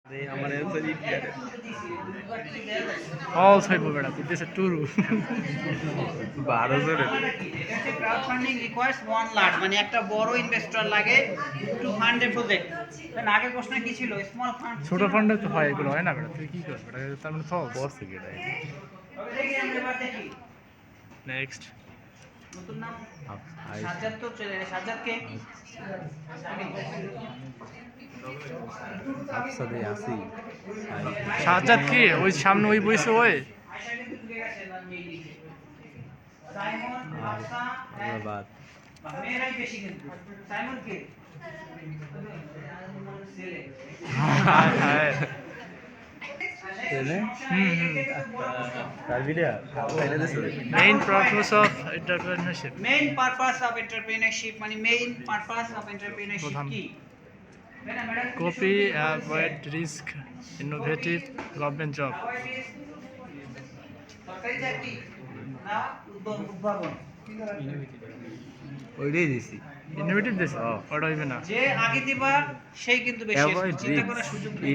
All type of better. This is true. 12 জনের crowd funding requires 1 lakh মানে একটা বড় ইনভেস্টর লাগে টু ফান্ড এ প্রজেক্ট। আগের প্রশ্ন কি ছিল? Small fund. ছোট ফান্ডে তো হয় এগুলো হয় না বেটা, তুই কি করবি বেটা? তার মানে ফলস। বসে কি এটা? ওকে দেখি আমরা এবার দেখি। নেক্সট নতুন নাম সাজ্জাদ তো চলে গেছে। সাজ্জাদ কে? আফসাদে আসি সাজ্জাদ কি ওই সামনে ওই বইছে ওই? আয়শা কিন্তু ঢুকে গেছে তার মেইল লিখে। সাইমন হাফসা ধন্যবাদ। মেয়েরাই বেশি কিন্তু। সাইমন কে? ছেলে। হ্যাঁ ছেলে? Main purpose of entrepreneurship. Main purpose of entrepreneurship মানে মেইন পারপাস অফ এন্টারপ্রেনারশিপ কি? Copy avoid risk innovative government job. সরকারি চাকরি না উদ্ভাবন। ওইটাই দিছি। ইনোভেটিভ দিছে ওটা হইবে না। যে আগে দিবা সেই কিন্তু বেশি অ্যাভয়েড চিন্তা করার সুযোগ নেই।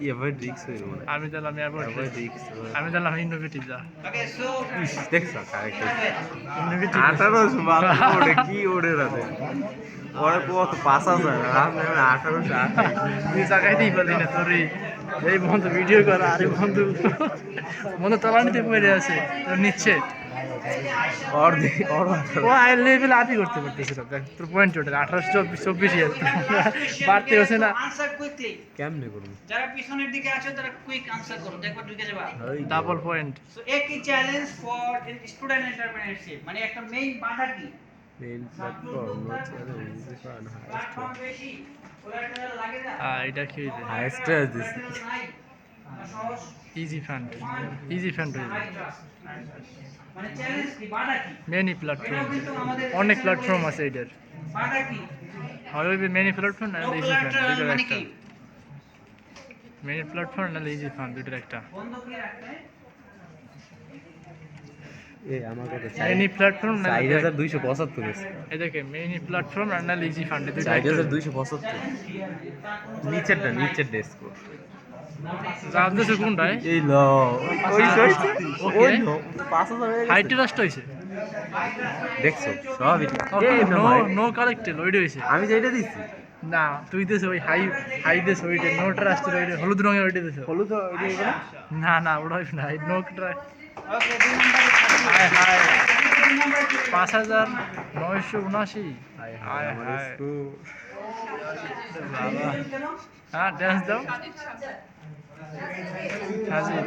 অ্যাভয়েড রিস্ক হইল মানে আমি দিলাম অ্যাভয়েড রিস্ক। আমি দিলাম ইনোভেটিভ যা। ওকে সো দেখছ কারেক্ট ইনোভেটিভ 1800 বাদ ওরে কি ওরে রাতে ওরে কত 5000 আমি 1800 তুই জায়গায় বলি না তোর এই বন্ধু ভিডিও করা আরে বন্ধু বন্ধু তলানিতে পড়ে আছে তোর নিচ্ছে और और ও আই লেভেল আপই করতে পারতেছে না দেখ তোর পয়েন্ট ওটা 1824 বাড়তে হচ্ছে না। Answer quickly. কেমনে করব যারা পিছনের দিকে আছো তারা কুইক আনসার করো দেখবা ঢুকে যাবা। Double point. সো একই চ্যালেঞ্জ ফর স্টুডেন্ট এন্টারপ্রেনারশিপ মানে একটা মেইন বাধা কি? Main platform no challenge different platform বেশি কোলাটেরাল লাগে না। এটা কি হাইয়েস্ট দিস নাই সহজ ইজি ফান্ড হয়ে যায়। মানে চ্যালেঞ্জ কি বাধা কি? মেনি প্ল্যাটফর্ম অনেক প্ল্যাটফর্ম আছে এটার। বাধা কি? হয় ওই মেনি প্ল্যাটফর্ম না নো ইজি ফান্ড কোলাটেরাল দুটোর মানে একটা। কি? মেনি প্ল্যাটফর্ম না ইজি ফান্ড দুটোর একটা। বন্ধ কি রাখতে? এ আমার কথা মেনি প্ল্যাটফর্ম না 4275 আছে এই দেখে মেনি প্ল্যাটফর্ম আর না ইজি ফান্ড দুটো 4275 নিচের ডেস্ক জানতেছ কোনটায় এই ল ওই ওকে লো 5000 হাইট রাস্ট হইছে। দেখছো সবই এই নো কারেক্টেড ওইটা হইছে। আমি যেটা দিছি না তুই দেছ ওই হাই দেছ ওইটা নো ট্রাস্ট ওইটা হলুদ রঙের ওইটা দেছ। হলুদ ওইটা না ওটা হইবে না নো ট্রাস্ট। ওকে দুই নাম্বার হাই হাই দুই নাম্বার 5979। হাই হাই আমার হাই স্কোর বাবা হ্যাঁ ডান্স দাও হাজি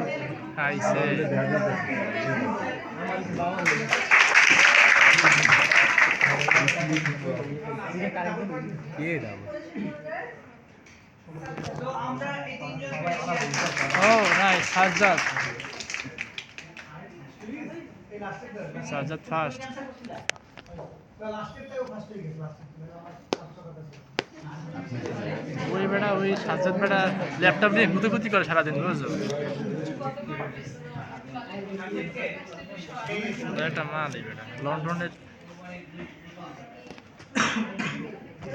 হাই সে কে দাও তো আমরা এই তিনজনকে ও নাইস সাজ্জাদ ফার্স্ট। ওই বেটা ওই সাজ্জাদ বেটা ল্যাপটপ নিয়ে গুতি করে সারাদিন বুঝছো একটা মালই বেটা লন্ডনের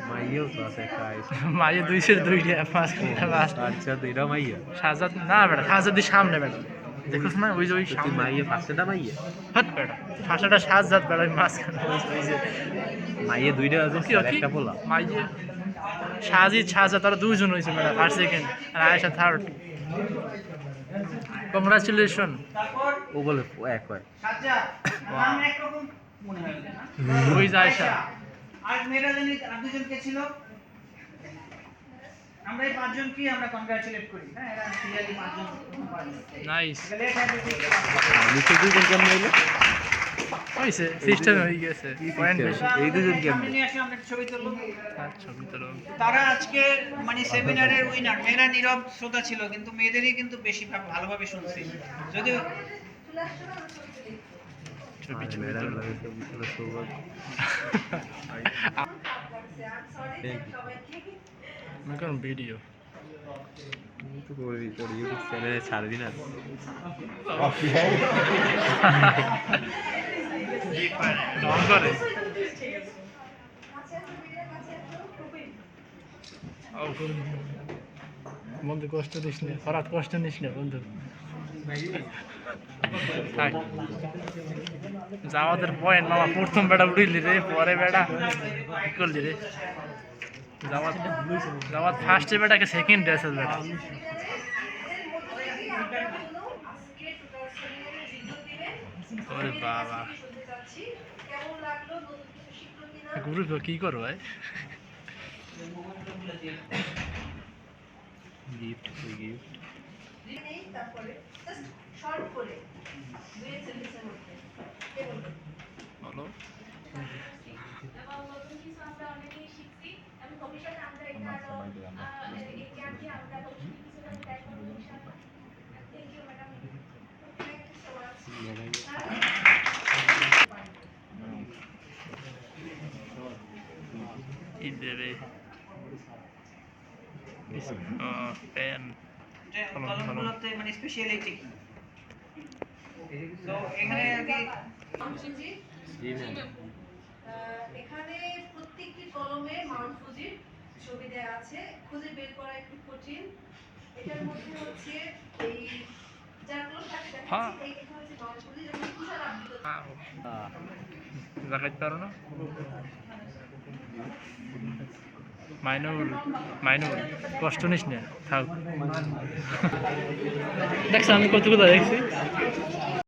মাইয়াও তো আছে খাই মাইয়ে 202 5 লাস্ট আচ্ছা তো এটা মাইয়া সাজ্জাদ না বেটা সাজ্জাদের সামনে বেটা দেখোস না ওই যে ওই তুই সামনে মাইয়া পাঁচটা মাইয়া হট বেটা ফাঁসাটা সাজ্জাদ বেটা ওই মাঝখানে ওই যে মাইয়া দুইটা আছে ওকে আর একটা পোলা মাইয়ে সাজ্জাদ তারা দুইজন হয়েছে বেটা ফার্স্ট সেকেন্ড আর আয়েশা থার্ড। কংগ্রাচুলেশন। তারপর ও বলে এক হয় সাজ্জাদ নাম একরকম মনে হয় না? ওই যে আয়েশা। আর মেয়েরা জানি আর দুজন কে ছিল? আমরা এই পাঁচজনকে আমরা কংগ্রাচুলেট করি। হ্যাঁ এরা সিরিয়ালি পাঁচজন নাইস লেট হ্যাভ নিচে দুজন কেমন হইলো হয়েছে সিস্টেম হয়ে গেছে পয়েন্ট বেশি। এই দুজন কেমন সামনে নিয়ে আসে আমরা একটা ছবি তুলবো। ছবি তোলো। তারা আজকে মানে সেমিনারের উইনার। মেয়েরা নীরব শ্রোতা ছিল কিন্তু মেয়েদেরই কিন্তু বেশি ভালোভাবে শুনছে যদিও ছবি ম্যাডাম তোলো। লাগে সৌভাগ্য আমি কোন ভিডিও তো করি ইউটিউব চ্যানেলে ছাড়বি না ঢং করে ও বন্ধু কষ্ট দিস না, হঠাৎ কষ্ট নিস না বন্ধু। থাক জামাতের পয়েন্ট মামা, প্রথম বেড়া উড়িলি রে, পরে বেড়া কি করলি রে? জামাত জামাত ফার্স্টে বেটাকে সেকেন্ড ড্রেসের বেটা। ওরে বাবা, গ্রুপ কি করো ভাই? গিফট গিফট বলো। কি দেবে? পেন কলমগুলোতে মানে স্পেশালিটি কি? তো এখানে আর কি এখানে প্রত্যেকটি কলমে মাউন্ট ফুজির ছবি দেওয়া আছে, খুঁজে বের করা একটু কঠিন। এটার মধ্যে হচ্ছে এই যার কলম তাকে হ্যাঁ দেখাচ্ছি, এই এটা হচ্ছে মাউন্ট ফুজি, যেমন তুষার আবৃত। দেখাইতে পারো না? মাইনুল মাইনুল কষ্ট নিস না, থাক। দেখছো আমি কতগুলো দেখছি।